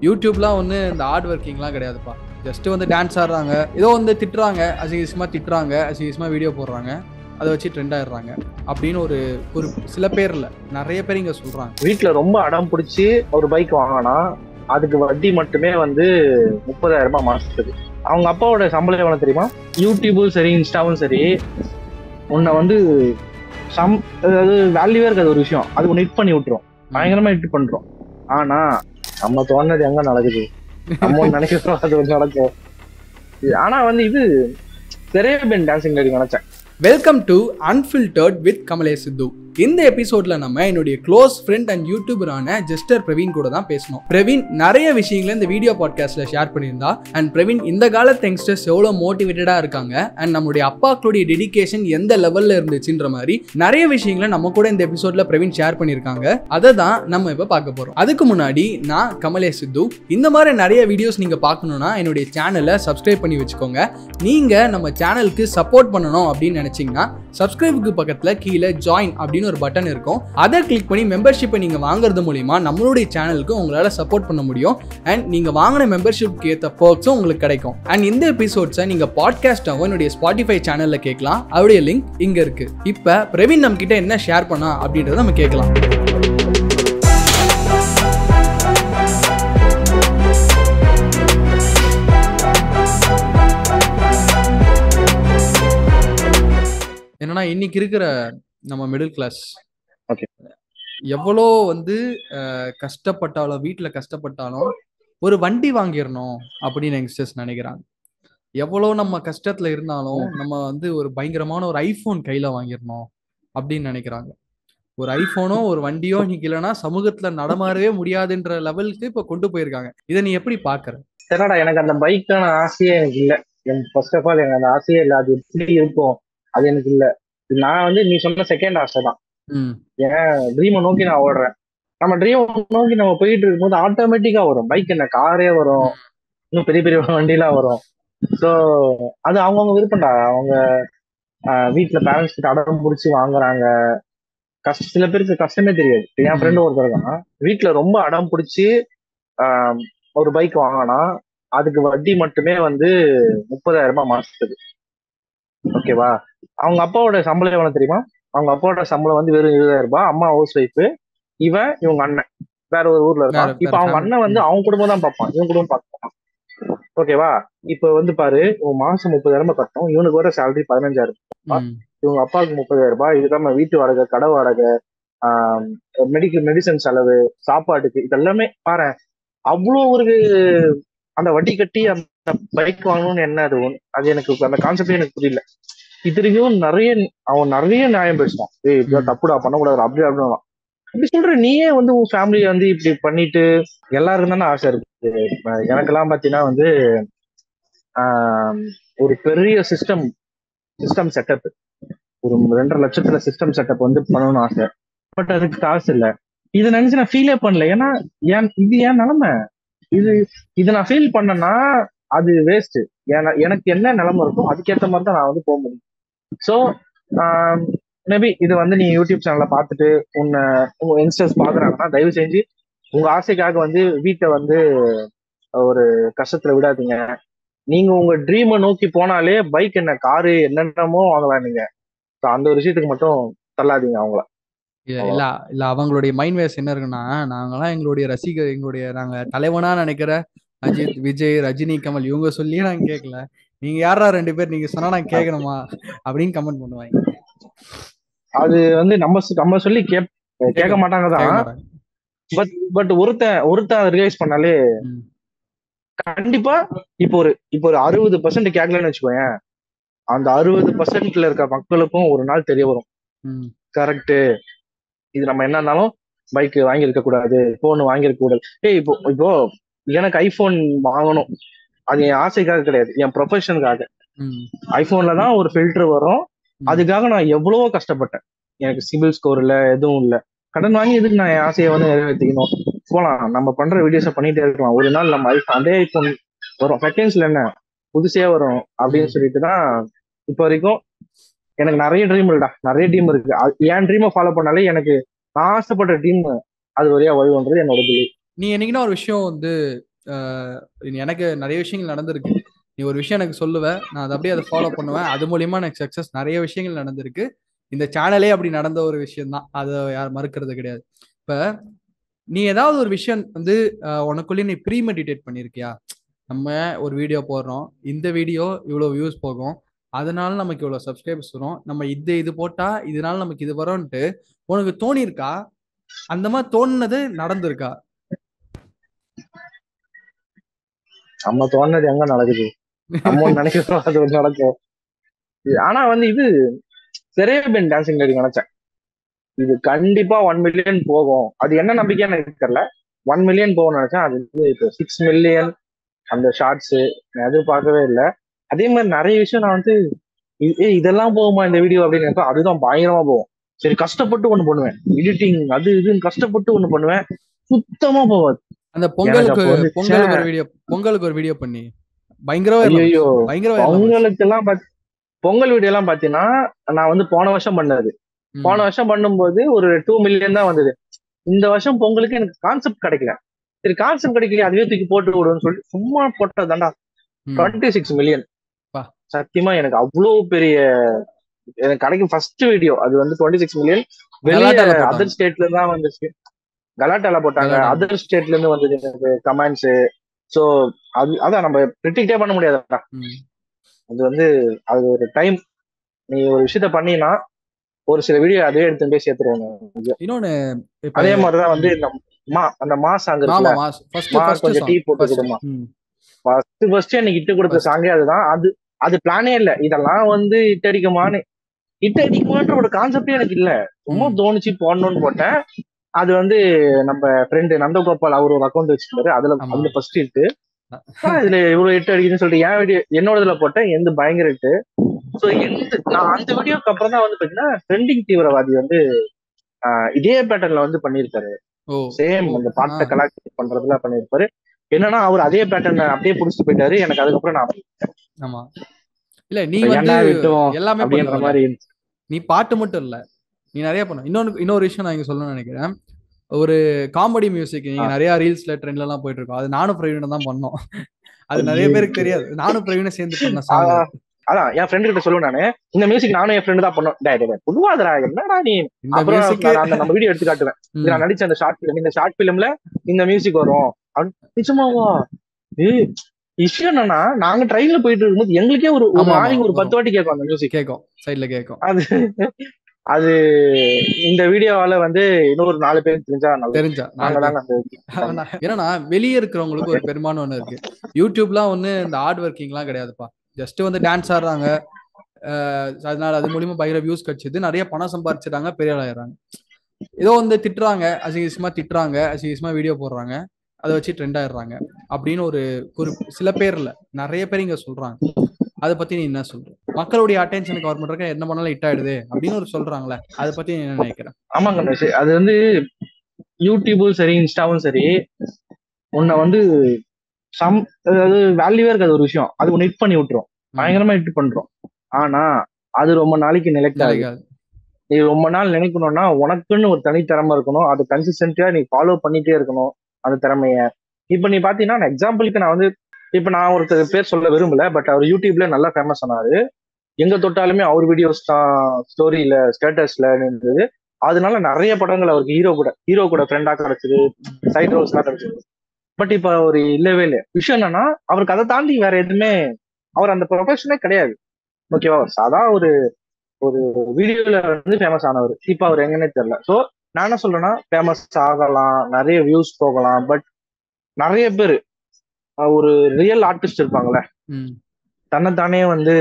யூடியூப்லாம் வந்து இந்த ஹார்ட் ஒர்க்கிங்லாம் கிடையாதுப்பா. ஜஸ்ட் வந்து டான்ஸ் ஆடுறாங்க, ஏதோ வந்து திட்டுறாங்க, அசிங்கமாக திட்டுறாங்க, அசிங்கமாக வீடியோ போடுறாங்க, அதை வச்சு ட்ரெண்ட் ஆயிடுறாங்க அப்படின்னு ஒரு ஒரு சில பேர் இல்லை, நிறைய பேர் இங்கே சொல்றாங்க. வீட்டுல ரொம்ப அடம் பிடிச்சி ஒரு பைக் வாங்கினா அதுக்கு வட்டி மட்டுமே வந்து 30,000 ரூபாய் மாசத்துக்கு. அவங்க அப்பாவோட சம்பளம் எவ்வளவு தெரியுமா? யூடியூபும் சரி இன்ஸ்டாவும் சரி உன்னை வந்து அதாவது வேல்யூவே இருக்காது ஒரு விஷயம், அது ஒன்று ஹிட் பண்ணி விட்டுரும், பயங்கரமா ஹிட் பண்றோம். ஆனா நம்ம தோணுது எங்க நடக்குது, நம்ம நினைக்கிறோம் அது ஒரு நடக்கும். ஆனா வந்து இது செரேபியன் டான்சிங் நினைச்சேன். Welcome to unfiltered with Kamalesh Sidhu. இந்த எபிசோட்ல நம்ம என்னுடைய க்ளோஸ் ஃப்ரெண்ட் அண்ட் யூடியூபரான ஜெஸ்டர் பிரவீன் கூட தான் பேசணும். பிரவீன் நிறைய விஷயங்களை இந்த வீடியோ பாட்காஸ்ட்ல ஷேர் பண்ணியிருந்தா. அண்ட் பிரவீன் இந்த காலத்து யங்ஸ்டர்ஸ் எவ்வளோ மோட்டிவேட்டடா இருக்காங்க அண்ட் நம்மளுடைய அப்பாக்களுடைய டெடிகேஷன் எந்த லெவல்ல இருந்துச்சுன்ற மாதிரி நிறைய விஷயங்களை நம்ம கூட இந்த எபிசோட்ல பிரவீன் ஷேர் பண்ணியிருக்காங்க. அதை தான் நம்ம இப்போ பார்க்க போறோம். அதுக்கு முன்னாடி நான் கமலேஷ் சித்து. இந்த மாதிரி நிறைய வீடியோஸ் நீங்க பார்க்கணும்னா என்னுடைய சேனலை சப்ஸ்கிரைப் பண்ணி வச்சுக்கோங்க. நீங்க நம்ம சேனலுக்கு சப்போர்ட் பண்ணணும் அப்படின்னு நினைச்சீங்கன்னா சப்ஸ்கிரைபுக்கு பக்கத்துல கீழே ஜாயின் அப்படின்னு ஒரு பட்டன் இருக்கும். அதை கிளிக் பண்ணி மெம்பர்ஷிப்பை நீங்க வாங்குறது மூலியமா நம்மளுடைய சேனலுக்கு உங்களால சப்போர்ட் பண்ண முடியும். அண்ட் நீங்க வாங்கின மெம்பர்ஷிப்க்கு ஏற்ற பர்க்ஸும் உங்களுக்கு கிடைக்கும். அண்ட் இந்த எபிசோட்ஸை நீங்க பாட்காஸ்டாகவும் என்னுடைய ஸ்பாட்டிஃபை சேனல்ல கேட்கலாம். அவருடைய லிங்க் இங்க இருக்கு. இப்ப பிரவீன் நம்ம கிட்ட என்ன ஷேர் பண்ணா அப்படின்றத நம்ம கேட்கலாம். என்னன்னா இன்னைக்கு இருக்கிற நம்ம மிடில் கிளாஸ் எவ்வளோ வந்து கஷ்டப்பட்டாலும், வீட்டில் கஷ்டப்பட்டாலும் ஒரு வண்டி வாங்கிடணும் அப்படின்னு யங்ஸ்டர்ஸ் நினைக்கிறாங்க. எவ்வளோ நம்ம கஷ்டத்துல இருந்தாலும் நம்ம வந்து ஒரு பயங்கரமான ஒரு ஐஃபோன் கையில வாங்கிடணும் அப்படின்னு நினைக்கிறாங்க. ஒரு ஐஃபோனோ ஒரு வண்டியோ இன்னைக்கு இல்லைன்னா சமூகத்துல நடமாறவே முடியாதுன்ற லெவலுக்கு இப்ப கொண்டு போயிருக்காங்க. இதை நீ எப்படி பாக்குற? சரிடா, எனக்கு அந்த பைக்கான ஆசையே எனக்கு இல்லை. ஃபர்ஸ்ட் ஆஃப் ஆல் எனக்கு அந்த ஆசையே இல்லை. அது எப்படி இருக்கும் அது எனக்கு இல்லை. நான் வந்து நீ சொன்ன செகண்ட் ஆசை தான். ஏன் ட்ரீமை நோக்கி நான் ஓடுறேன். நம்ம ட்ரீமை நோக்கி நம்ம போயிட்டு இருக்கும்போது ஆட்டோமேட்டிக்கா வரும். பைக் என்ன, காரே வரும், இன்னும் பெரிய பெரிய வண்டிலாம் வரும். ஸோ அது அவங்கவுங்க விருப்பம்டா. அவங்க வீட்டுல பேரண்ட்ஸ் கிட்ட அடம் பிடிச்சி வாங்குறாங்க. சில பேருக்கு கஷ்டமே தெரியாது. என் ஃப்ரெண்டு ஒருத்தர் தான், வீட்டுல ரொம்ப அடம் பிடிச்சி ஒரு பைக் வாங்கினா அதுக்கு வட்டி மட்டுமே வந்து 30,000 ரூபாய் மாசத்துக்கு. ஓகேவா? அவங்க அப்பாவோட சம்பளம் எவ்வளவு தெரியுமா? அவங்க அப்பாவோட சம்பளம் வந்து வெறும் 20,000 ரூபாய். அம்மா ஹவுஸ் ஒய்ஃப், இவங்க அண்ணன் வேற ஒரு ஊர்ல இருக்கான். இப்ப அவங்க அண்ணன் வந்து அவங்க குடும்பம் தான் பார்ப்பான், இவன் குடும்பம் பார்ப்பான். ஓகேவா? இப்ப வந்து பாரு, இவன் மாசம் 30,000 ரூபாய் கட்டணும், இவனுக்கு வர சேலரி 15,000 ரூபாய், இவங்க அப்பாவுக்கு 30,000 ரூபாய். இதுதான் வீட்டு வாடகை, கடை வாடகை, மெடிசன் செலவு, சாப்பாட்டுக்கு, இதெல்லாமே பாரு. அவ்வளோ ஒரு அந்த வட்டி கட்டி அந்த பைக் வாங்கணும்னு என்ன அது அது எனக்கு அந்த கான்செப்டே எனக்கு புரியல. இத்தனைக்கும் அவன் நிறைய நியாயம் பேசுவான். இப்படி தப்புடா, பண்ணக்கூடாது, அப்படி அப்படின்னு. இப்படி சொல்ற நீயே வந்து உன் ஃபேமிலியை வந்து இப்படி பண்ணிட்டு, எல்லாருக்கும் தானே ஆசை இருக்கு. எனக்கெல்லாம் பாத்தீங்கன்னா வந்து ஒரு பெரிய சிஸ்டம் செட்டப், ஒரு 2.5 லட்சத்துல சிஸ்டம் செட்டப் வந்து பண்ணணும்னு ஆசை. பட் அதுக்கு காசு இல்லை. இதை நினைச்சு நான் ஃபீலே பண்ணல. ஏன்னா இது ஏன் நிலைமை, இது நான் ஃபீல் பண்ணேன்னா அது வேஸ்ட். ஏன்னா எனக்கு என்ன நிலைமை இருக்கும் அதுக்கேற்ற மாதிரி தான் நான் வந்து போக முடியும். ஸோ மேபி இது வந்து நீ யூடியூப் சேனல்ல பார்த்துட்டு உங்க யங்ஸ்டர்ஸ் பாக்குறாங்கன்னா தயவு செஞ்சு உங்க ஆசைக்காக வந்து வீட்டை வந்து ஒரு கஷ்டத்துல விடாதீங்க. நீங்க உங்க ட்ரீமை நோக்கி போனாலே பைக் என்ன, காரு என்னென்னமோ வாங்கலாம். நீங்க அந்த ஒரு விஷயத்துக்கு மட்டும் தள்ளாதீங்க அவங்கள. இல்ல அவங்களுடைய மைண்ட் வேஸ் என்ன இருக்குன்னா, நாங்கெல்லாம் எங்களுடைய ரசிகர், நாங்க தலைவனா நினைக்கிற அஜித், விஜய், ரஜினி, கமல் இவங்க சொல்லியே நாங்க கேட்கல. நீங்க யாரா 2 பேர், நீங்க சொன்னா நான் கேட்கணுமா அப்படின்னு கமெண்ட் பண்ணுவாங்க. அது வந்து நம்ம சொல்லி கேட்க மாட்டாங்க தான். பட் ஒருத்தன் ரியலைஸ் பண்ணாலே கண்டிப்பா இப்போ ஒரு 60% கேட்கலன்னு வச்சுக்கோங்க, அந்த 60%ல இருக்க மக்களுக்கும் ஒரு நாள் தெரிய வரும், கரெக்ட் இது நம்ம என்ன இருந்தாலும் பைக் வாங்கியிருக்க கூடாது, போன் வாங்கியிருக்க கூடாது. இப்போ எனக்கு ஐபோன் வாங்கணும், அது என் ஆசைக்காக கிடையாது, என் ப்ரொஃபஷனுக்காக. ஐபோன்ல தான் ஒரு ஃபில்டர் வரும், அதுக்காக நான் எவ்வளவோ கஷ்டப்பட்டேன். எனக்கு சிபில் ஸ்கோர் இல்லை, எதுவும் இல்லை, கடன் வாங்கி இதுக்கு நான் என் ஆசையை வந்து நிறைவேற்றிக்கணும். போலாம், நம்ம பண்ற வீடியோஸை பண்ணிட்டே இருக்கலாம். ஒரு நாள் நம்ம அதே ஐபோன் வரும், செகண்ட்ஸ்ல என்ன புதுசே வரும் அப்படின்னு சொல்லிட்டு தான் இப்போ வரைக்கும் எனக்கு நிறைய ட்ரீம் இல்லடா, நிறைய ட்ரீம் இருக்கு. என் ட்ரீமை ஃபாலோ பண்ணாலே எனக்கு நான் ஆசைப்பட்ட ட்ரீம் அது வழியா வருவன்றது என்னோட பிலீவ். நீ என்னைக்குன்னா ஒரு விஷயம் வந்து எனக்கு நிறைய விஷயங்கள் நடந்திருக்கு. நீ ஒரு விஷயம் எனக்கு சொல்லுவ, நான் அதை அப்படியே அதை ஃபாலோ பண்ணுவேன். அது மூலியமா எனக்கு சக்சஸ் நிறைய விஷயங்கள் நடந்திருக்கு. இந்த சேனலே அப்படி நடந்த ஒரு விஷயம் தான், அதை யார் மறுக்கிறது கிடையாது. இப்ப நீ ஏதாவது ஒரு விஷயம் வந்து உனக்குள்ளே நீ ப்ரீ மெடிடேட் பண்ணியிருக்கியா? நம்ம ஒரு வீடியோ போடுறோம், இந்த வீடியோ இவ்வளோ வியூஸ் போகும், அதனால நமக்கு இவ்வளோ சப்ஸ்கிரைபர்ஸ் வரும், நம்ம இது போட்டா இதனால நமக்கு இது வரும்ன்ட்டு உனக்கு தோணியிருக்கா? அந்த மாதிரி தோணுனது நடந்திருக்கா? நம்ம தோணுனது எங்க நடக்குது? நம்ம நினைக்கிறோம் அது நடக்கும். ஆனா வந்து இது செரேபியன் டான்சிங் நினைச்சேன், இது கண்டிப்பா 1 மில்லியன் போகும். அது என்ன நம்பிக்கைன்னு எனக்கு தெரியல. 1 மில்லியன் போகும்னு நினைச்சேன். அது வந்து இப்போ 6 மில்லியன் அந்த ஷார்ட்ஸ் எதிர்பார்க்கவே இல்லை. அதே மாதிரி நிறைய விஷயம் நான் வந்து இதெல்லாம் போகுமா இந்த வீடியோ அப்படின்னு நினைப்பேன். அதுதான் பயங்கரமா போகும். சரி கஷ்டப்பட்டு ஒண்ணு பண்ணுவேன், எடிட்டிங் அது இதுன்னு கஷ்டப்பட்டு ஒண்ணு பண்ணுவேன், சுத்தமா போவாது. அந்த எனக்கு அப்போ வந்து பொங்கலுக்கு ஒரு வீடியோ பண்ணி பயங்கரமா ஐயோ, பயங்கரமா பொங்கல் வீடியோ எல்லாம் பாத்தீங்கன்னா நான் வந்து போன வருஷம் பண்ணது. போன வருஷம் பண்ணும்போது ஒரு 2 மில்லியன் தான் வந்தது. இந்த வருஷம் பொங்கலுக்கு எனக்கு கான்செப்ட் கிடைக்கல. சரி கான்செப்ட் கிடைக்கல, அதுவே தூக்கி போட்டு விடுன்னு சொல்லிட்டு சும்மா போட்டதாண்டா 26 மில்லியன். சத்தியமா எனக்கு அவ்வளவு பெரிய எனக்கு கிடைக்கும் ஃபர்ஸ்ட் வீடியோ அது வந்து 26 மில்லியன். வெளியே அதர் ஸ்டேட்ல தான் வந்துச்சு. கலாட்டால போட்டாங்க, அதர் ஸ்டேட்ல இருந்து வந்தது எனக்கு கமெண்ட்ஸ். சோ அதான் நம்ம ப்ரிடிக்டே பண்ண முடியாதுடா. அது வந்து அது ஒரு டைம், நீ ஒரு விஷயத்த பண்ணினா ஒரு சில வீடியோ அதே எடுத்து போய் சேர்த்துருவாங்க. இன்னொன்னு அதே மாதிரிதான் வந்து அந்த மா சாங் இருக்குல்ல, கொஞ்சம் டீ போட்டு கொடுமா, ஃபர்ஸ்ட் எனக்கு இட்டு கொடுத்த சாங்கே அதுதான். அது பிளானே இல்ல, இதெல்லாம் வந்து இட்டு அடிக்குமான்னு ஒரு கான்செப்டே எனக்கு இல்ல, சும்மா தோணுச்சு போடணும்னு போட்டேன். அது வந்து நம்ம ஃப்ரெண்டு நந்தகோபால் அவர் ஒரு அக்கௌண்ட் வச்சுருந்தாரு, அதுல ஃபர்ஸ்ட் இட்டு இதுல இவ்வளவு இட்டு அடிக்குதுன்னு சொல்லிட்டு என் வீடியோ என்னோடதுல போட்டேன், எந்த பயங்கர இட்டு. சோ நான் அந்த வீடியோக்கு அப்புறம் தான் வந்து பாத்தீங்கன்னா ட்ரெண்டிங் தீவிரவாதி வந்து இதே பேட்டர்ன்ல வந்து பண்ணிருப்பாரு. சேம் அந்த பாட்டை கலாச்சாரம் பண்றதுல பண்ணிருப்பாரு. என்னன்னா அவர் அதே பேட்டர்ன் அப்படியே புடிச்சிட்டு போயிட்டாரு. எனக்கு அதுக்கப்புறம் நான் ஆமா இல்ல நீ வந்து எல்லாமே அப்படின்ற மாதிரி நீ பாட்டு மட்டும் இல்ல, நீ நிறைய பண்ண. இன்னொரு விஷயம் நான் இங்க சொல்லணும்னு நினைக்கிறேன். ஒரு காமெடி மியூசிக் நீங்க நிறைய ரீல்ஸ்ல ட்ரெண்ட்ல எல்லாம் போயிட்டு இருக்கோம், அது நானும் பிரவீனும் தான் பண்ணோம். அது நிறைய பேருக்கு தெரியாது, நானும் பிரவீனும் சேர்ந்து பண்ண சாங். அதான் என் ஃப்ரெண்டு கிட்ட சொல்லுவேன் நானு, இந்த மியூசிக் நானும் என் ஃப்ரெண்டு தான் பண்ணோம். பொதுவாதரா என்னடா நீ, அப்புறம் நம்ம வீடியோ எடுத்து காட்டுவேன், நான் நடிச்ச அந்த ஷார்ட் பிலிம், இந்த ஷார்ட் பிலிம்ல இந்த மியூசிக் வரும். நிஜமாவா? விஷயம் என்னன்னா நாங்க ட்ரெயின்ல போயிட்டு இருக்கும்போது எங்களுக்கே ஒரு மார்னிங் ஒரு 10 வாட்டி கேட்கும் அந்த மியூசிக், கேட்கும் சைட்ல கேட்கும். அது இந்த வீடியோவால வந்து இன்னொரு 4 பேர் தெரிஞ்சா ஏன்னா வெளியே இருக்கிறவங்களுக்கு ஒரு பெரும்பான்மை ஒண்ணு இருக்கு. யூடியூப்லாம் ஒண்ணு இந்த ஹார்ட் ஒர்க்கிங் எல்லாம் கிடையாதுப்பா. ஜஸ்ட் வந்து டான்ஸ் ஆடுறாங்க, அதனால அது மூலியமா பயங்கர வியூஸ் கிடைச்சது, நிறைய பணம் சம்பாதிச்சிட்டாங்க, பெரிய ஆயிடுறாங்க. ஏதோ வந்து திட்டுறாங்க, அசிங்கமா வீடியோ போடுறாங்க, அதை வச்சு ட்ரெண்ட் ஆயிடுறாங்க அப்படின்னு ஒரு சில பேர் இல்ல நிறைய பேர் இங்க சொல்றாங்க. அதை பத்தி நீ என்ன சொல்ற? மக்களுடைய அட்டென்ஷன் கவர் பண்றதுக்கு என்ன பண்ணாலும் ஹிட் ஆயிடுது அப்படின்னு ஒரு சொல்றாங்களே, அதை பத்தி நீ என்ன நினைக்கிறேன்? ஆமாங்க, அது வந்து யூடியூபும் சரி இன்ஸ்டாவும் சரி உன்னை வந்து அதாவது வேல்யூவே இருக்காது ஒரு விஷயம், அது ஒன்னு ஹிட் பண்ணி விட்டுரும், பயங்கரமா ஹிட் பண்றோம். ஆனா அது ரொம்ப நாளைக்கு நிலைக்காது. நீ ரொம்ப நாள் நினைக்கணும்னா உனக்குன்னு ஒரு தனித்திறமை இருக்கணும், அது கன்சிஸ்டன்டா நீ ஃபாலோ பண்ணிட்டே இருக்கணும் அந்த திறமைய. இப்ப நீ பாத்தீங்கன்னா எக்ஸாம்பிளுக்கு நான் வந்து இப்ப நான் ஒருத்தர் பேர் சொல்ல விரும்பல, பட் அவர் யூடியூப்ல நல்லா ஃபேமஸ் ஆனாரு. எங்க தொட்டாலுமே அவர் வீடியோஸ் தான் ஸ்டோரியில ஸ்டேட்டஸ்ல இருந்தது. அதனால நிறைய படங்கள் அவருக்கு ஹீரோ கூட ஃப்ரெண்டா கிடைச்சது, சைட் ரோல்ஸ் எல்லாம் கிடைச்சது. பட் இப்ப அவர் இல்லவே இல்லை. விஷயம் என்னன்னா அவருக்கு அதை தாண்டி வேற எதுவுமே, அவர் அந்த ப்ரொஃபஷனே கிடையாது. ஓகேவா, சாதா ஒரு வீடியோல வந்து ஃபேமஸ் ஆனவர். இப்ப அவர் எங்கன்னே தெரியல. சோ நான் என்ன சொல்றேன்னா ஃபேமஸ் ஆகலாம், நிறைய வியூஸ் போகலாம், பட் நிறைய பேர் ஒரு ரியல் ஆர்டிஸ்ட் இருப்பாங்கல்ல, தன்னைத்தானே வந்து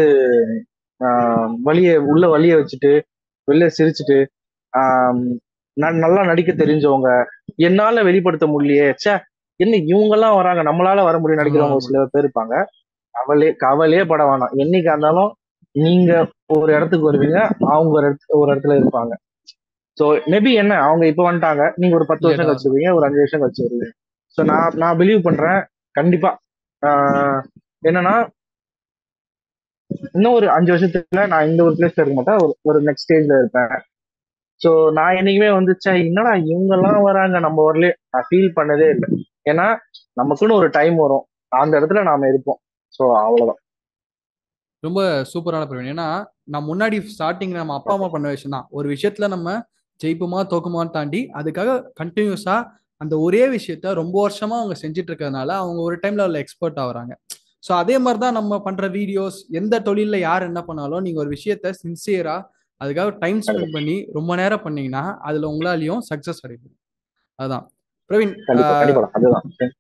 வழிய வச்சுட்டு வெளில சிரிச்சுட்டு நல்லா நடிக்க தெரிஞ்சவங்க, என்னால வெளிப்படுத்த முடியலையே, சே என்ன இவங்க எல்லாம் வராங்க, நம்மளால வர முடியும் நடிக்கிறவங்க ஒரு சில பேர் இருப்பாங்க. கவலையே பட வேணாம், என்னைக்கா இருந்தாலும் நீங்க ஒரு இடத்துக்கு வருவீங்க, அவங்க ஒரு இடத்துல இருப்பாங்க. சோ மேபி என்ன அவங்க இப்ப வந்துட்டாங்க, நீங்க ஒரு 10 வருஷம் கழிச்சு வருவீங்க, ஒரு 5 வருஷம் கழிச்சு வருவீங்க. சோ நான் பிலீவ் பண்றேன் கண்டிப்பா. என்னன்னா இன்னும் ஒரு 5 வருஷத்துல நான் இந்த ஒரு பிளேஸ்ல இருக்க மாட்டேன், ஒரு நெக்ஸ்ட் ஸ்டேஜ்ல இருப்பேன். சோ நான் என்னைக்குமே வந்து என்னடா இவங்க எல்லாம் வராங்க நம்ம வரல நான் ஃபீல் பண்ணதே இல்லை. ஏன்னா நமக்குன்னு ஒரு டைம் வரும், அந்த இடத்துல நாம இருப்போம். ஸோ அவ்வளவுதான். ரொம்ப சூப்பரான பிரவீன். ஏன்னா நான் முன்னாடி ஸ்டார்டிங் நம்ம அப்பா அம்மா பண்ண விஷயம் தான். ஒரு விஷயத்துல நம்ம ஜெயிப்புமா தோக்குமான்னு தாண்டி அதுக்காக கண்டினியூஸா அந்த ஒரே விஷயத்த ரொம்ப வருஷமா அவங்க செஞ்சுட்டு இருக்கிறதுனால அவங்க ஒரு டைம்ல அதில் எக்ஸ்பர்ட் ஆகுறாங்க. ஸோ அதே மாதிரி தான் நம்ம பண்ற வீடியோஸ், எந்த தொழிலில் யார் என்ன பண்ணாலும் நீங்க ஒரு விஷயத்த சின்சியரா அதுக்காக டைம் ஸ்பெண்ட் பண்ணி ரொம்ப நேரம் பண்ணீங்கன்னா அதுல உங்களாலையும் சக்சஸ் அடையும். அதுதான் பிரவீன். அதுதான்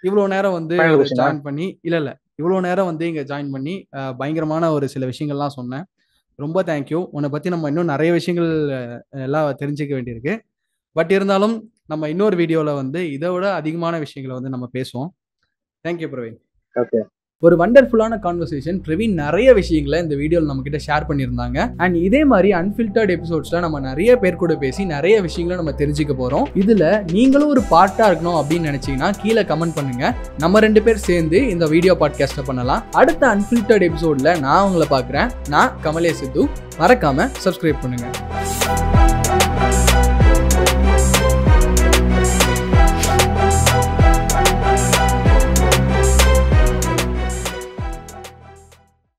இவ்வளோ நேரம் வந்து Final question ஆ? ஜாயின் பண்ணி இல்ல இவ்வளோ நேரம் வந்து இங்க ஜாயின் பண்ணி பயங்கரமான ஒரு சில விஷயங்கள்லாம் சொன்னேன். ரொம்ப தேங்க்யூ. உன்னை பத்தி நம்ம இன்னும் நிறைய விஷயங்கள் எல்லாம் தெரிஞ்சுக்க வேண்டியிருக்கு. பட் இருந்தாலும் நம்ம இன்னொரு வீடியோல வந்து இதை விட அதிகமான விஷயங்களை வந்து நம்ம பேசுவோம். தேங்க்யூ பிரவீன். ஓகே. ஒரு வண்டர்ஃபுல்லான கான்வர்சேஷன். பிரவீன் நிறைய விஷயங்களை இந்த வீடியோவில் நம்ம கிட்ட ஷேர் பண்ணியிருந்தாங்க. அண்ட் இதே மாதிரி அன்ஃபில்டர்ட் எபிசோட்ஸ்ல நம்ம நிறைய பேர் கூட பேசி நிறைய விஷயங்களை நம்ம தெரிஞ்சுக்க போறோம். இதுல நீங்களும் ஒரு பார்ட்டா இருக்கணும் அப்படின்னு நினைச்சீங்கன்னா கீழே கமெண்ட் பண்ணுங்க. நம்ம 2 பேர் சேர்ந்து இந்த வீடியோ பாட்காஸ்ட்டை பண்ணலாம். அடுத்த அன்ஃபில்டர்ட் எபிசோட்ல நான் உங்களை பார்க்குறேன். நான் கமலே சித்து. மறக்காம சப்ஸ்கிரைப் பண்ணுங்க.